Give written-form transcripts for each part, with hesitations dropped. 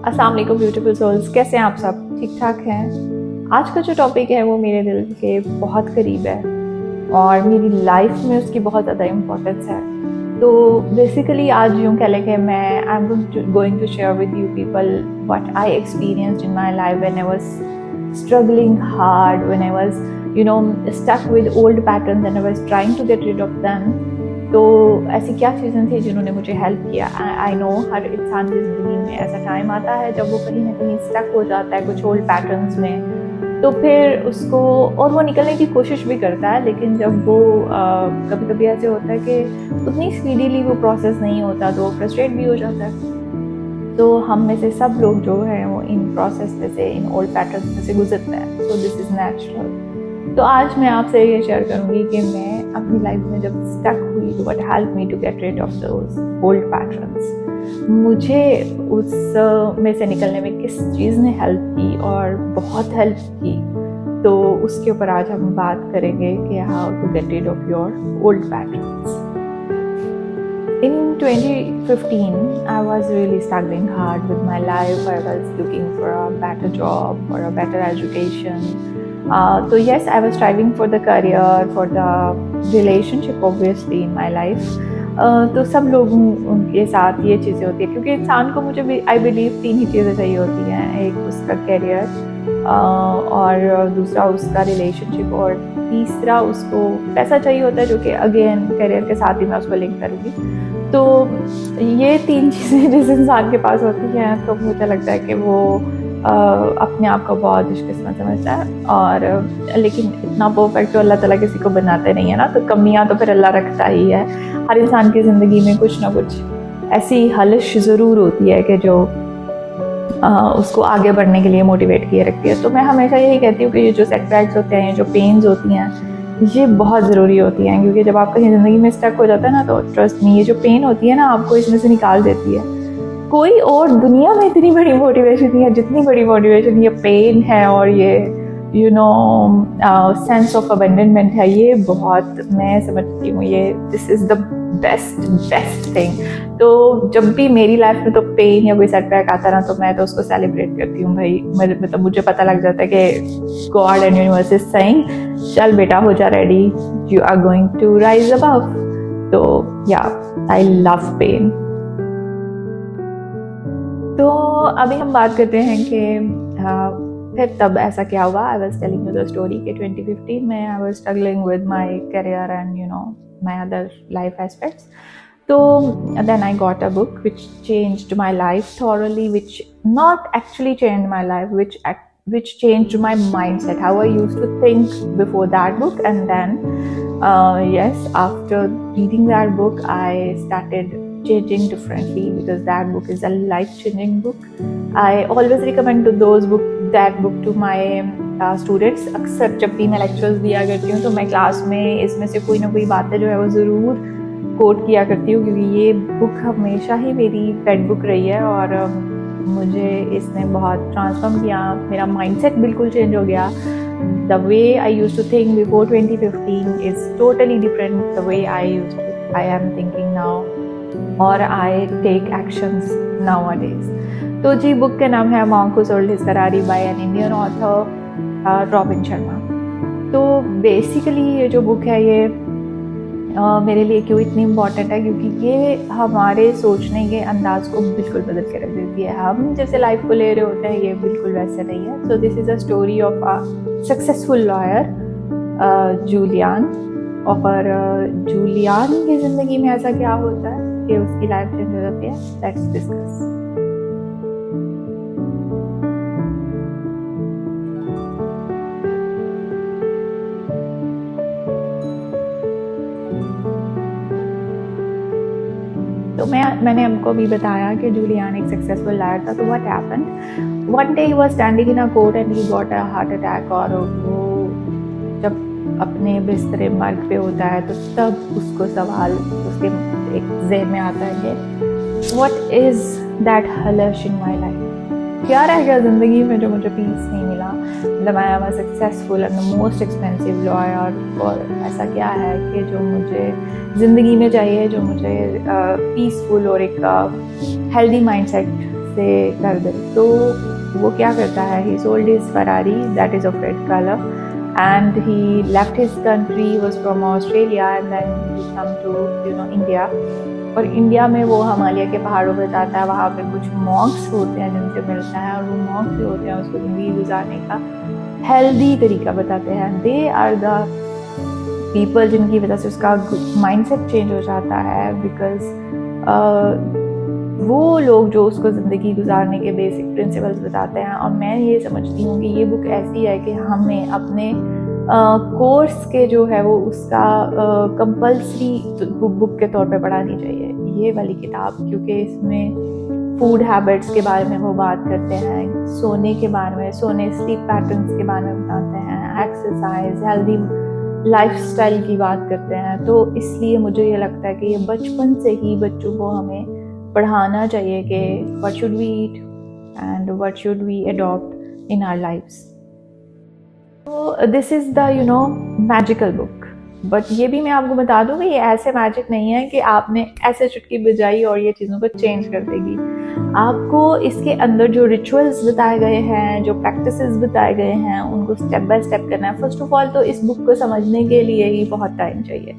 अस्सलाम वालेकुम beautiful souls, कैसे हैं आप सब? ठीक ठाक हैं? आज का जो टॉपिक है वो मेरे दिल के बहुत करीब है और मेरी लाइफ में उसकी बहुत ज़्यादा इम्पोर्टेंस है। तो बेसिकली आज यूँ कह लें कि मैं I am going to share with you people what I experienced in my life when I was struggling hard, when I was stuck with old patterns and I was trying to get rid of them. तो ऐसी क्या चीज़ें थी जिन्होंने मुझे help किया। I know हर इंसान की ज़िंदगी में ऐसा टाइम आता है जब वो कहीं ना कहीं स्टक हो जाता है कुछ ओल्ड पैटर्न्स में, तो फिर उसको और वो निकलने की कोशिश भी करता है, लेकिन जब वो कभी कभी ऐसे होता है कि उतनी स्पीडीली वो प्रोसेस नहीं होता तो वो फ्रस्ट्रेट भी हो जाता है। तो हम में से सब लोग जो हैं वो इन प्रोसेस में से, इन ओल्ड पैटर्न्स में से गुजरते हैं। सो दिस इज़ नेचुरल। तो आज मैं आपसे ये शेयर करूँगी कि मैं अपनी लाइफ में जब स्टक हुई तो what help me to get rid of those old patterns. मुझे उस में से निकलने में किस चीज़ ने हेल्प की और बहुत हेल्प की, तो उसके ऊपर आज हम बात करेंगे कि how to get rid of your old patterns. In 2015, I was really struggling hard with my life. I was looking for a better job, for a better education. So yes, I was striving for the career, for the relationship obviously in my life. तो सब लोगों उनके साथ ये चीज़ें होती है, क्योंकि इंसान को मुझे भी आई बिलीव 3 ही चीज़ें चाहिए होती हैं। एक उसका करियर, और दूसरा उसका रिलेशनशिप, और तीसरा उसको पैसा चाहिए होता है, जो कि अगेन करियर के साथ ही मैं उसको लिंक करूँगी। तो ये 3 चीज़ें जिस इंसान के पास होती हैं तो मुझे लगता है कि वो अपने आप को बहुत खुशकिस्मत समझता है। और लेकिन इतना परफेक्ट तो अल्लाह ताला किसी को बनाते नहीं है ना, तो कमियां तो फिर अल्लाह रखता ही है। हर इंसान की ज़िंदगी में कुछ ना कुछ ऐसी हलश ज़रूर होती है कि जो उसको आगे बढ़ने के लिए मोटिवेट किए रखती है। तो मैं हमेशा यही कहती हूँ कि ये जो सेटबैक्स होते हैं, जो पेन्स होती हैं, ये बहुत ज़रूरी होती हैं, क्योंकि जब आप कहीं ज़िंदगी में स्टक हो जाता है ना, तो ट्रस्ट मी, ये जो पेन होती है ना, आपको इसमें से निकाल देती है। कोई और दुनिया में इतनी बड़ी मोटिवेशन नहीं है जितनी बड़ी मोटिवेशन ये पेन है, और ये सेंस ऑफ अबेंडनमेंट है। ये बहुत, मैं समझती हूँ, ये this is the best thing. तो जब भी मेरी लाइफ में तो पेन या कोई सेटबैक आता ना, तो मैं तो उसको सेलिब्रेट करती हूँ भाई। मतलब मुझे पता लग जाता है कि God and universe is saying चल बेटा हो जा ready, you are going to rise above. तो या आई लव पेन। तो अभी हम बात करते हैं कि फिर तब ऐसा क्या हुआ। I was telling you the story कि 2015 में I was struggling with my career and my other life aspects. So then I got a book which changed my life thoroughly, which not actually changed my life, which changed my mindset, how I used to think before that book. And then yes, after reading that book, I started changing differently, because that book is a life-changing book. I always recommend that book to my students. अक्सर जब भी मैं lectures दिया करती हूँ तो मैं class में इसमें से कोई ना कोई बातें जो है वो ज़रूर कोट किया करती हूँ, क्योंकि ये बुक हमेशा ही मेरी पेट बुक रही है और मुझे इसने बहुत ट्रांसफॉर्म किया। मेरा माइंडसेट बिल्कुल चेंज हो गया। The way I used to think before 2015 is totally different the way I am thinking now, और आई टेक एक्शंस नाउअडेज। तो जी, बुक का नाम है monk who sold his Ferrari bye an Indian author Robin Sharma. तो basically ये जो book है ये मेरे लिए क्यों इतनी इम्पॉर्टेंट है, क्योंकि ये हमारे सोचने के अंदाज को बिल्कुल बदल के रख देती है। हम जैसे लाइफ को ले रहे होते हैं, ये बिल्कुल वैसे नहीं है। So this is a story of a successful lawyer Julian. और जूलियन की ज़िंदगी में ऐसा क्या होता है कि उसकी लाइफ चेंज हो जाती है, लेट्स डिस्कस। तो मैंने हमको भी बताया कि जूलियन एक सक्सेसफुल लॉयर था। तो what happened, one day he was standing in a court and he got a heart attack. और वो जब अपने बिस्तरे मर्ग पे होता है तो तब उसको सवाल उसके एक ज़हन में आता है कि व्हाट इज़ दैट हलश इन माई लाइफ, क्या रह गया ज़िंदगी में जो मुझे पीस नहीं मिला। मतलब I am a successful and the most expensive lawyer, और ऐसा क्या है कि जो मुझे ज़िंदगी में चाहिए, जो मुझे पीसफुल और एक हेल्दी माइंडसेट से कर दे। तो वो क्या करता है, he sold his Ferrari that is of red color and he left his country, he was from Australia and then he come to India। और इंडिया में वो हिमालय के पहाड़ों पर जाता है, वहाँ पे कुछ मॉन्क्स होते हैं जिनसे मिलता है, और वो मॉन्क्स जो होते हैं उसको ज़िंदगी गुजारने का हेल्दी तरीका बताते हैं। दे आर द पीपल जिनकी वजह से उसका माइंडसेट चेंज हो जाता है, बिकॉज वो लोग जो उसको ज़िंदगी गुजारने के बेसिक प्रिंसिपल्स बताते हैं। और मैं ये समझती हूँ कि ये बुक ऐसी है कि हमें अपने कोर्स के जो है वो उसका कंपल्सरी बुक के तौर पे पढ़ानी चाहिए ये वाली किताब, क्योंकि इसमें फूड हैबिट्स के बारे में वो बात करते हैं, सोने के बारे में, सोने स्लीप पैटर्न्स के बारे में बताते हैं, एक्सरसाइज, हेल्दी लाइफस्टाइल की बात करते हैं। तो इसलिए मुझे ये लगता है कि ये बचपन से ही बच्चों को हमें पढ़ाना चाहिए कि what should we eat and what should we adopt in our lifes. तो this is the magical book. But ये भी मैं आपको बता दूँ कि ये ऐसे मैजिक नहीं है कि आपने ऐसे चुटकी बजाई और ये चीज़ों को चेंज कर देगी। आपको इसके अंदर जो रिचुअल्स बताए गए हैं, जो प्रैक्टिसेस बताए गए हैं, उनको स्टेप बाय स्टेप करना है। फर्स्ट ऑफ ऑल तो इस बुक को समझने के लिए ही बहुत टाइम चाहिए।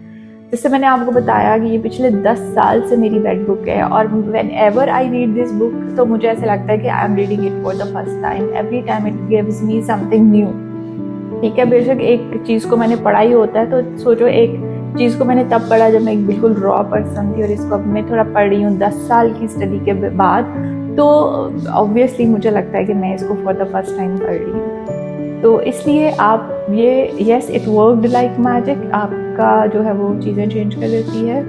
जैसे मैंने आपको बताया कि ये पिछले 10 साल से मेरी रेड बुक है, और when ever I read this book तो मुझे ऐसा लगता है कि I am reading it for the first time. Every time it gives me something new. ठीक है, बेशक एक चीज़ को मैंने पढ़ा ही होता है, तो सोचो एक चीज़ को मैंने तब पढ़ा जब मैं एक बिल्कुल रॉ पर्सन थी, और इसको अब मैं थोड़ा पढ़ रही हूँ 10 साल की स्टडी के बाद, तो ऑब्वियसली मुझे लगता है कि मैं इसको फॉर द फर्स्ट टाइम पढ़ रही हूँ। तो इसलिए आप ये yes it worked like magic, आपका जो है वो चीज़ें चेंज कर देती है।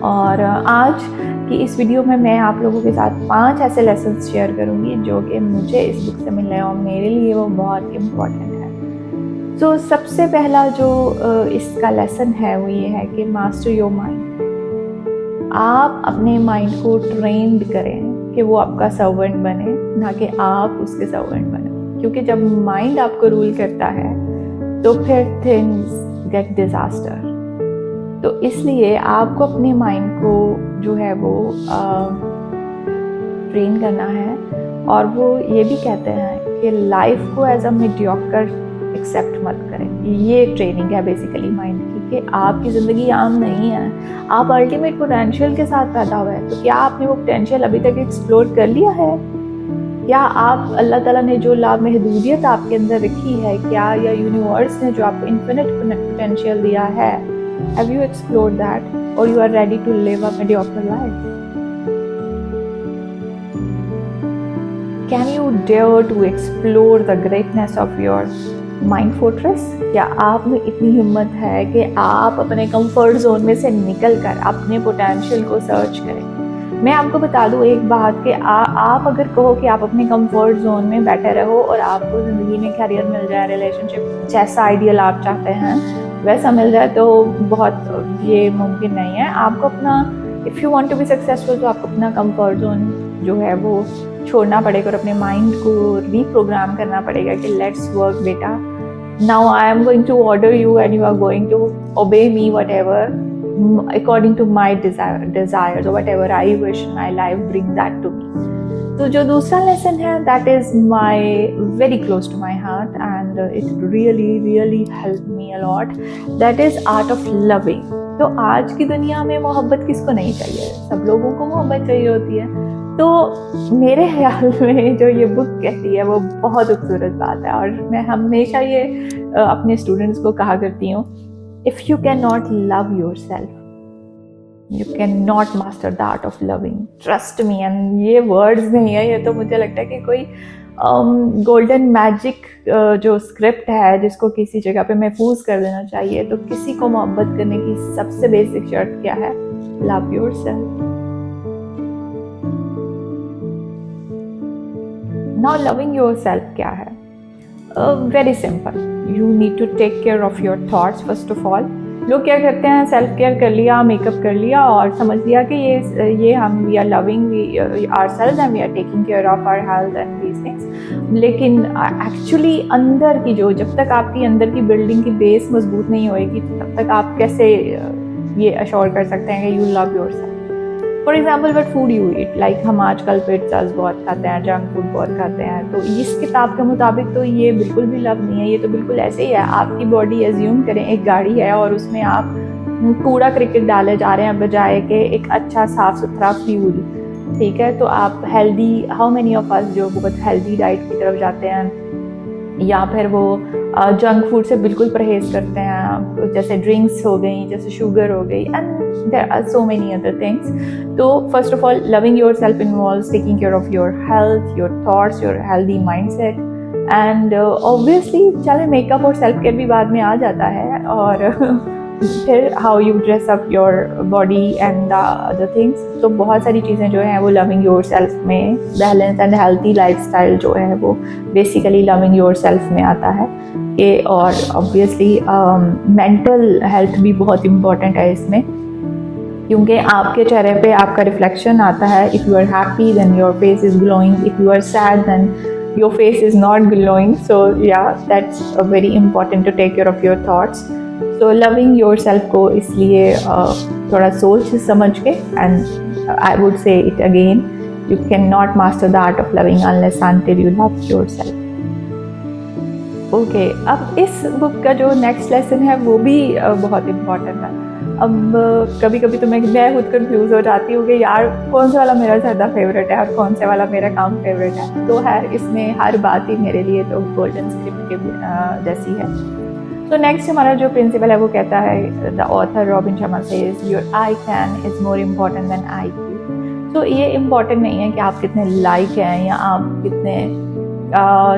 और आज की इस वीडियो में मैं आप लोगों के साथ 5 ऐसे लेसन्स शेयर करूँगी जो कि मुझे इस बुक से मिले और मेरे लिए वो बहुत इम्पोर्टेंट है। तो सबसे पहला जो इसका लेसन है वो ये है कि मास्टर योर माइंड। आप अपने माइंड को ट्रेंड करें कि वो आपका सर्वेंट बने, ना कि आप उसके सर्वेंट बने। क्योंकि जब माइंड आपको रूल करता है तो फिर थिंग्स गेट डिजास्टर। तो इसलिए आपको अपने माइंड को जो है वो ट्रेन करना है। और वो ये भी कहते हैं कि लाइफ को एज अ मीडियोकर एक्सेप्ट मत करें। ये एक ट्रेनिंग है बेसिकली माइंड की, कि आपकी ज़िंदगी आम नहीं है, आप अल्टीमेट पोटेंशियल के साथ पैदा हुए हैं। तो क्या आपने वो पोटेंशियल अभी तक एक्सप्लोर कर लिया है? क्या आप अल्लाह ताला ने जो लामहदूदियत आपके अंदर रखी है, क्या या यूनिवर्स ने जो आपको इन्फिनिट पोटेंशियल दिया है, हैव यू एक्सप्लोर्ड दैट और you are ready to live a mediocre life? Can you dare to explore the greatness of your mind fortress? क्या आप में इतनी हिम्मत है कि आप अपने कंफर्ट जोन में से निकल कर अपने पोटेंशियल को सर्च करें? मैं आपको बता दूं एक बात कि आप अगर कहो कि आप अपने कंफर्ट जोन में बैठे रहो और आपको ज़िंदगी में कैरियर मिल जाए, रिलेशनशिप जैसा आइडियल आप चाहते हैं वैसा मिल जाए, तो बहुत ये मुमकिन नहीं है। आपको अपना if you want to be successful तो आपको अपना कंफर्ट जोन जो है वो छोड़ना पड़ेगा और अपने माइंड को रीप्रोग्राम करना पड़ेगा कि लेट्स वर्क बेटा, now I am going to order you and you are going to obey me whatever according to my desires, whatever I wish my life bring that to me. तो जो दूसरा lesson है that is my very close to my heart and it really really help me a lot, that is art of loving. तो आज की दुनिया में मोहब्बत किसको नहीं चाहिए? सब लोगों को मोहब्बत चाहिए होती है। तो मेरे ख्याल में जो ये बुक कहती है वो बहुत खूबसूरत बात है, और मैं हमेशा ये अपने स्टूडेंट्स को कहा करती हूँ, if you can not love your self you can not master the art of loving, trust me. And ये वर्ड्स नहीं है, ये तो मुझे लगता है कि कोई गोल्डन मैजिक जो स्क्रिप्ट है जिसको किसी जगह पे महफूज कर देना चाहिए। तो किसी को मोहब्बत करने की सबसे बेसिक शर्त क्या है? Love yourself. Now loving yourself क्या है? Very simple, you need to take care of your thoughts first of all. लोग क्या करते हैं, सेल्फ केयर कर लिया, मेकअप कर लिया और समझ लिया कि ये हम we are loving ourselves and we are taking care of our health and these things. लेकिन एक्चुअली अंदर की जो, जब तक आपकी अंदर की बिल्डिंग की बेस मजबूत नहीं होएगी तब तक आप कैसे ये अश्योर कर सकते हैं कि you love yourself? For example what food you eat, like हम आजकल पिज्ज़ाज बहुत खाते हैं, जंक फूड बहुत खाते हैं, तो इस किताब के मुताबिक तो ये बिल्कुल भी लव नहीं है, ये तो बिल्कुल ऐसे ही है। आपकी बॉडी एज्यूम करें एक गाड़ी है और उसमें आप कूड़ा क्रिकेट डाले जा रहे हैं बजाय के एक अच्छा साफ सुथरा फ्यूल, ठीक है। तो आप healthy, how many of us जो बहुत हेल्दी डाइट की तरफ जाते हैं या फिर वो जंक फूड से बिल्कुल परहेज करते हैं, जैसे ड्रिंक्स हो गई, जैसे शुगर हो गई, and there are so many other things. तो first of all loving yourself involves taking care of your health, your thoughts, your healthy mindset, and obviously चले मेकअप और सेल्फ केयर भी बाद में आ जाता है, और फिर how you dress up your body and the other things. तो बहुत सारी चीज़ें जो हैं वो लविंग योर सेल्फ में, बैलेंस एंड हेल्थी लाइफस्टाइल जो है वो बेसिकली लविंग योर सेल्फ में आता है। ये और ऑब्वियसली मेंटल हेल्थ भी बहुत इम्पॉर्टेंट है इसमें, क्योंकि आपके चेहरे पे आपका रिफ्लेक्शन आता है। If you are happy then your face is glowing, if you are sad then your face is not glowing. So yeah that's very important to take care of your thoughts. So loving yourself को इसलिए थोड़ा सोच समझ के, and I would say it again, you can not master the art of loving unless until you love yourself. Okay, अब इस book का जो नेक्स्ट लेसन है वो भी बहुत इम्पॉर्टेंट है। अब कभी कभी तो मैं खुद कंफ्यूज हो जाती हूँ कि यार कौन सा वाला मेरा ज़्यादा फेवरेट है और कौन से वाला मेरा कम फेवरेट है। तो है इसमें हर बात ही मेरे लिए तो गोल्डन स्क्रिप्ट के जैसी है। तो नेक्स्ट हमारा जो प्रिंसिपल है वो कहता है, the author Robin Sharma says your I can is more important than IQ. तो ये इम्पॉर्टेंट नहीं है कि आप कितने लाइक हैं या आप कितने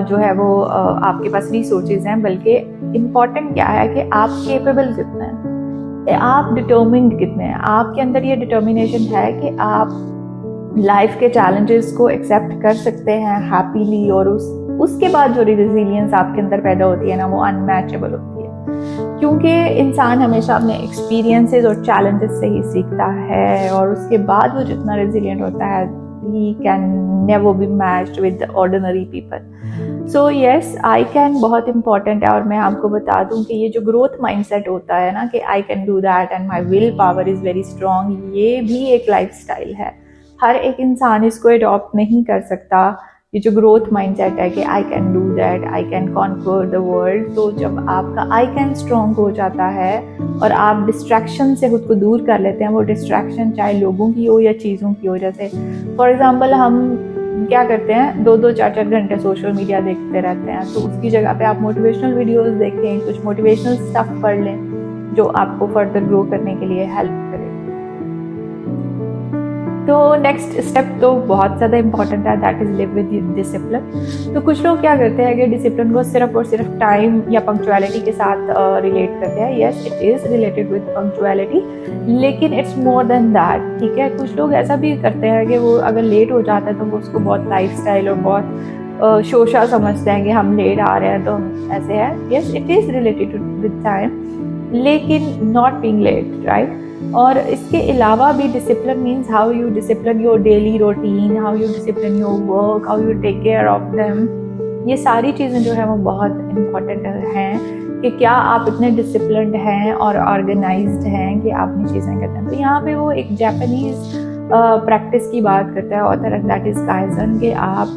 जो है वो आपके पास रिसोर्सेज हैं, बल्कि इम्पॉर्टेंट क्या है कि आप केपेबल कितने हैं, आप डिटर्मिन्ड कितने हैं, आपके अंदर ये डिटर्मिनेशन है कि आप लाइफ के चैलेंजेस को एक्सेप्ट कर सकते हैं हैप्पीली, और उसके बाद जो रेजिलियंस आपके अंदर पैदा होती है ना वो अनमैचेबल होती है, क्योंकि इंसान हमेशा अपने एक्सपीरियंसेस और चैलेंजेस से ही सीखता है, और उसके बाद वो जितना रेजिलियंट होता है he can never be matched with the ordinary people. So yes, I can बहुत important है। और मैं आपको बता दूं कि ये जो ग्रोथ माइंडसेट होता है ना कि I can do that and my will power is very strong, ये भी एक लाइफस्टाइल है। हर एक इंसान इसको अडॉप्ट नहीं कर सकता। ये जो ग्रोथ माइंडसेट है कि I can do that, I can conquer the world, तो जब आपका आई कैन स्ट्रॉन्ग हो जाता है और आप डिस्ट्रैक्शन से खुद को दूर कर लेते हैं, वो डिस्ट्रैक्शन चाहे लोगों की हो या चीज़ों की हो। जैसे फॉर एग्जांपल हम क्या करते हैं, 2-2 4-4 घंटे सोशल मीडिया देखते रहते हैं, तो उसकी जगह पे आप मोटिवेशनल वीडियोस देखें, कुछ मोटिवेशनल स्टफ पढ़ लें जो आपको फर्दर ग्रो करने के लिए हेल्प करे। तो नेक्स्ट स्टेप तो बहुत ज़्यादा इंपॉर्टेंट है, that is live with discipline. तो कुछ लोग क्या करते हैं कि डिसिप्लिन को सिर्फ और सिर्फ टाइम या पंक्चुअलिटी के साथ रिलेट करते हैं। Yes, it is related with punctuality, लेकिन इट्स मोर देन दैट, ठीक है। कुछ लोग ऐसा भी करते हैं कि वो अगर लेट हो जाता है तो वो उसको बहुत लाइफस्टाइल और बहुत शोशा समझते हैं कि हम लेट आ रहे हैं तो हम ऐसे हैं। Yes, it is related with time, लेकिन नॉट बीइंग लेट, राइट। और इसके अलावा भी discipline means how you discipline your daily routine, how you discipline your work, how you take care of them. ये सारी चीज़ें जो है वो बहुत इम्पॉर्टेंट हैं कि क्या आप इतने डिसिप्लिन्ड हैं और ऑर्गेनाइज्ड हैं कि आप अपनी चीज़ें करते हैं। तो यहाँ पे वो एक जापानीज़ प्रैक्टिस की बात करता है author, and that is kaizen, कि आप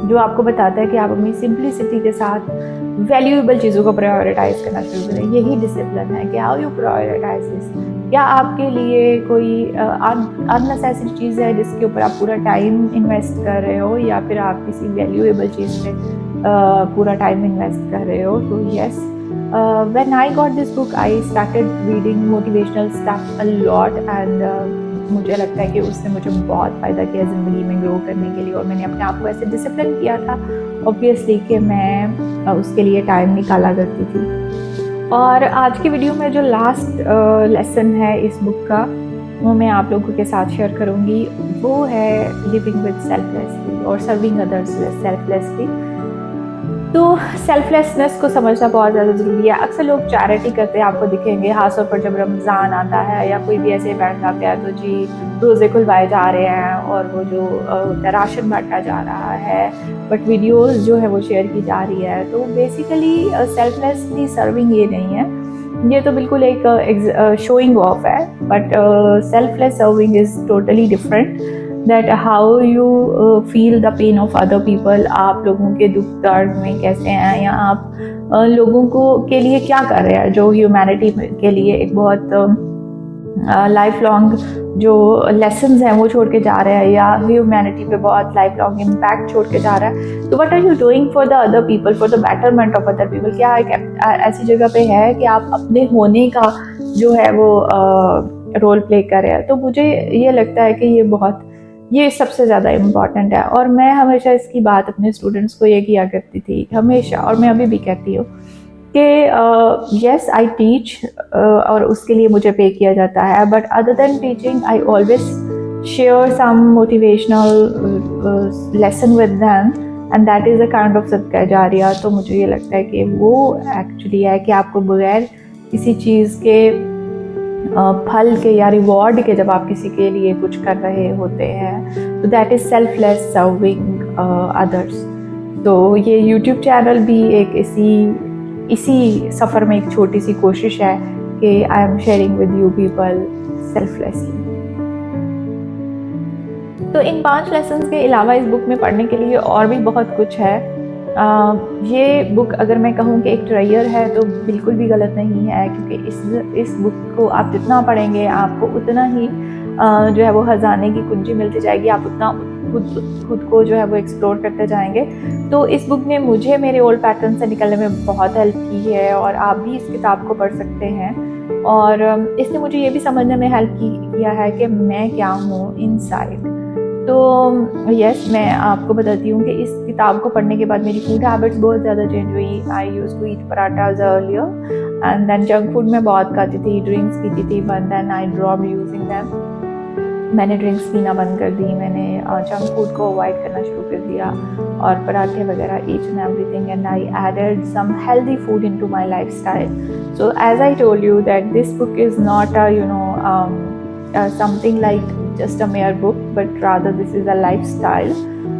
जो आपको बताता है कि आप अपनी सिंप्लिसिटी के साथ वैल्यूएबल चीज़ों को प्रायोरिटाइज करना शुरू करें। यही डिसिप्लिन है कि हाउ यू प्रायोरिटाइज दिस। क्या आपके लिए कोई अननेसेसरी चीज़ है जिसके ऊपर आप पूरा टाइम इन्वेस्ट कर रहे हो, या फिर आप किसी वैल्यूएबल चीज़ पे पूरा टाइम इन्वेस्ट कर रहे हो। तो yes, when I got this book I started reading motivational stuff a lot, and मुझे लगता है कि उसने मुझे बहुत फ़ायदा किया ज़िंदगी में ग्रो करने के लिए, और मैंने अपने आप को ऐसे डिसिप्लिन किया था ऑब्वियसली कि मैं उसके लिए टाइम निकाला करती थी। और आज की वीडियो में जो लास्ट लेसन है इस बुक का वो मैं आप लोगों के साथ शेयर करूँगी, वो है लिविंग विद सेल्फलेसली और सर्विंग अदर्स सेल्फलेसली। तो सेल्फलेसनेस को समझना बहुत ज़्यादा ज़रूरी है। अक्सर लोग चैरिटी करते हैं, आपको दिखेंगे खासतौर पर जब रमज़ान आता है या कोई भी ऐसे इवेंट आते हैं, तो जी रोज़े खुलवाए जा रहे हैं और वो जो राशन बांटा जा रहा है, बट वीडियोस जो है वो शेयर की जा रही है। तो बेसिकली सेल्फलेसली सर्विंग ये नहीं है, ये तो बिल्कुल एक शोइंग ऑफ है, but selfless serving is totally different, that how you feel the pain of other people. आप लोगों के दुख दर्द में कैसे हैं, या आप लोगों को के लिए क्या कर रहे हैं, जो ह्यूमैनिटी के लिए एक बहुत लाइफ लॉन्ग जो लेसन्स हैं वो छोड़ के जा रहा है, या ह्यूमैनिटी पे बहुत लाइफ लॉन्ग इम्पैक्ट छोड़ के जा रहा है। तो what are you doing for the other people, for the betterment of other people? क्या एक ऐसी जगह पे है कि आप अपने होने का जो है वो रोल प्ले कर रहे हैं? तो मुझे ये लगता है कि ये सबसे ज़्यादा इम्पॉर्टेंट है। और मैं हमेशा इसकी बात अपने स्टूडेंट्स को ये किया करती थी हमेशा, और मैं अभी भी कहती हूँ कि यस आई टीच और उसके लिए मुझे पे किया जाता है, but other than teaching I always share some motivational lesson with them, and that is a kind of सदका जारिया। तो मुझे ये लगता है कि वो एक्चुअली है कि आपको बगैर किसी चीज़ के फल के या रिवॉर्ड के जब आप किसी के लिए कुछ कर रहे होते हैं, तो that is selfless serving others. तो ये यूट्यूब चैनल भी एक इसी सफ़र में एक छोटी सी कोशिश है कि I am sharing with you people selflessly. तो इन 5 लेसन्स के अलावा इस बुक में पढ़ने के लिए और भी बहुत कुछ है। ये बुक अगर मैं कहूँ कि एक ट्रेजर है तो बिल्कुल भी गलत नहीं है, क्योंकि इस बुक को आप जितना पढ़ेंगे आपको उतना ही जो है वो ख़जाने की कुंजी मिलती जाएगी, आप उतना खुद को जो है वो एक्सप्लोर करते जाएंगे। तो इस बुक ने मुझे मेरे ओल्ड पैटर्न से निकलने में बहुत हेल्प की है, और आप भी इस किताब को पढ़ सकते हैं। और इसने मुझे ये भी समझने में हेल्प किया है कि मैं क्या हूँ इनसाइड। तो यस, मैं आपको बताती हूँ कि इस किताब को पढ़ने के बाद मेरी फूड हैबिट्स बहुत ज़्यादा चेंज हुई। I used to eat parathas earlier, and then junk food मैं बहुत खाती थी, ड्रिंक्स पीती थी, but then I drop using them. मैंने ड्रिंक्स पीना बंद कर दी, मैंने जंक फूड को अवॉइड करना शुरू कर दिया, और पराठे वगैरह each and everything, and I added some healthy food into my lifestyle. So as I told you that this book is not a something like just a mere book, but rather this is a lifestyle,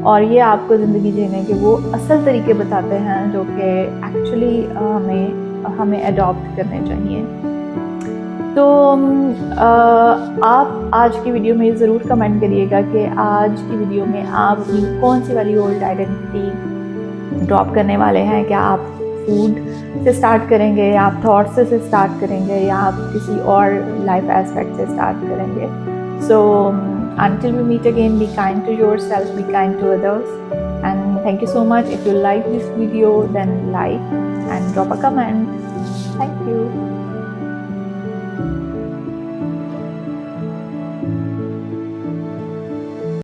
और ये आपको ज़िंदगी जीने के वो असल तरीके बताते हैं जो कि एक्चुअली हमें अडॉप्ट करने चाहिए। तो आप आज की वीडियो में ज़रूर कमेंट करिएगा कि आज की वीडियो में आप अपनी कौन सी वाली ओल्ड आइडेंटिटी ड्रॉप करने वाले हैं। क्या आप फूड से स्टार्ट करेंगे, या आप थॉट्स से स्टार्ट करेंगे, या आप किसी और लाइफ एस्पेक्ट से स्टार्ट करेंगे? सो until we meet again, be kind to yourself, be kind to others, and thank you so much. If you like this video, then like and drop a comment. Thank you.